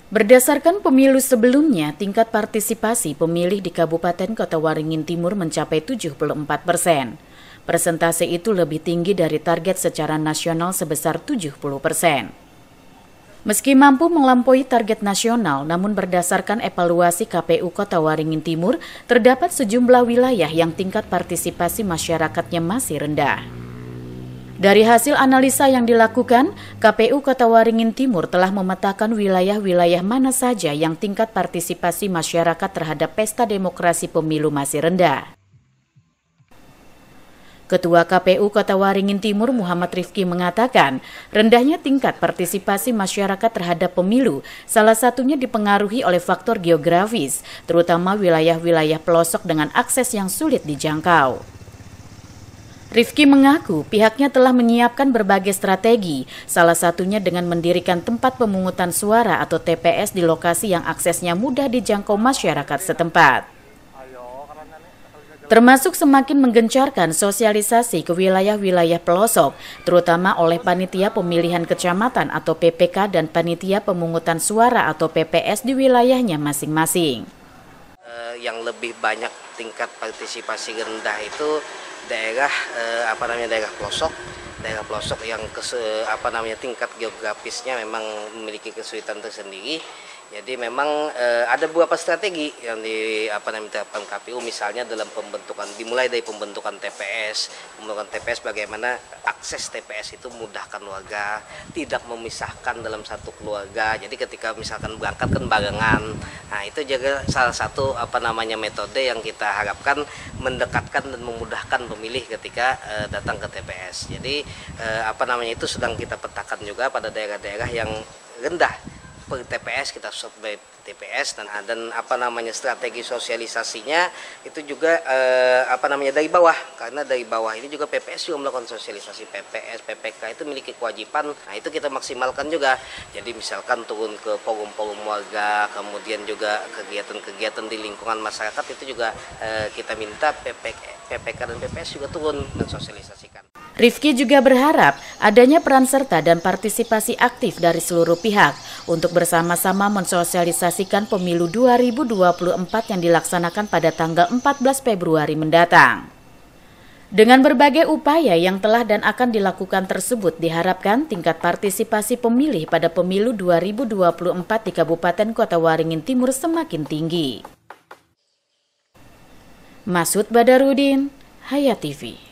Berdasarkan pemilu sebelumnya, tingkat partisipasi pemilih di Kabupaten Kota Waringin Timur mencapai 74%. Persentase itu lebih tinggi dari target secara nasional sebesar 70%. Meski mampu melampaui target nasional, namun berdasarkan evaluasi KPU Kota Waringin Timur, terdapat sejumlah wilayah yang tingkat partisipasi masyarakatnya masih rendah. Dari hasil analisa yang dilakukan, KPU Kota Waringin Timur telah memetakan wilayah-wilayah mana saja yang tingkat partisipasi masyarakat terhadap pesta demokrasi pemilu masih rendah. Ketua KPU Kota Waringin Timur Muhammad Rifki mengatakan, rendahnya tingkat partisipasi masyarakat terhadap pemilu salah satunya dipengaruhi oleh faktor geografis, terutama wilayah-wilayah pelosok dengan akses yang sulit dijangkau. Rifki mengaku pihaknya telah menyiapkan berbagai strategi, salah satunya dengan mendirikan tempat pemungutan suara atau TPS di lokasi yang aksesnya mudah dijangkau masyarakat setempat. Termasuk semakin menggencarkan sosialisasi ke wilayah-wilayah pelosok, terutama oleh Panitia Pemilihan Kecamatan atau PPK dan Panitia Pemungutan Suara atau PPS di wilayahnya masing-masing. Yang lebih banyak tingkat partisipasi rendah itu daerah daerah pelosok yang tingkat geografisnya memang memiliki kesulitan tersendiri. Jadi memang ada beberapa strategi yang diterapkan KPU, misalnya dalam dimulai dari pembentukan TPS bagaimana akses TPS itu mudahkan warga, tidak memisahkan dalam satu keluarga. Jadi ketika misalkan berangkat kan barengan, nah itu juga salah satu metode yang kita harapkan mendekatkan dan memudahkan pemilih ketika datang ke TPS. Jadi itu sedang kita petakan juga pada daerah-daerah yang rendah per TPS, kita survei TPS dan strategi sosialisasinya itu juga dari bawah, karena dari bawah ini juga PPS juga melakukan sosialisasi. PPS, PPK itu memiliki kewajiban, nah itu kita maksimalkan juga. Jadi misalkan turun ke forum-forum warga, kemudian juga kegiatan-kegiatan di lingkungan masyarakat itu juga kita minta PPK dan PPS juga turun dan sosialisasikan. Rifki juga berharap adanya peran serta dan partisipasi aktif dari seluruh pihak untuk bersama-sama mensosialisasikan pemilu 2024 yang dilaksanakan pada tanggal 14 Februari mendatang. Dengan berbagai upaya yang telah dan akan dilakukan tersebut, diharapkan tingkat partisipasi pemilih pada pemilu 2024 di Kabupaten Kota Waringin Timur semakin tinggi. Masud Badarudin, Hayat TV.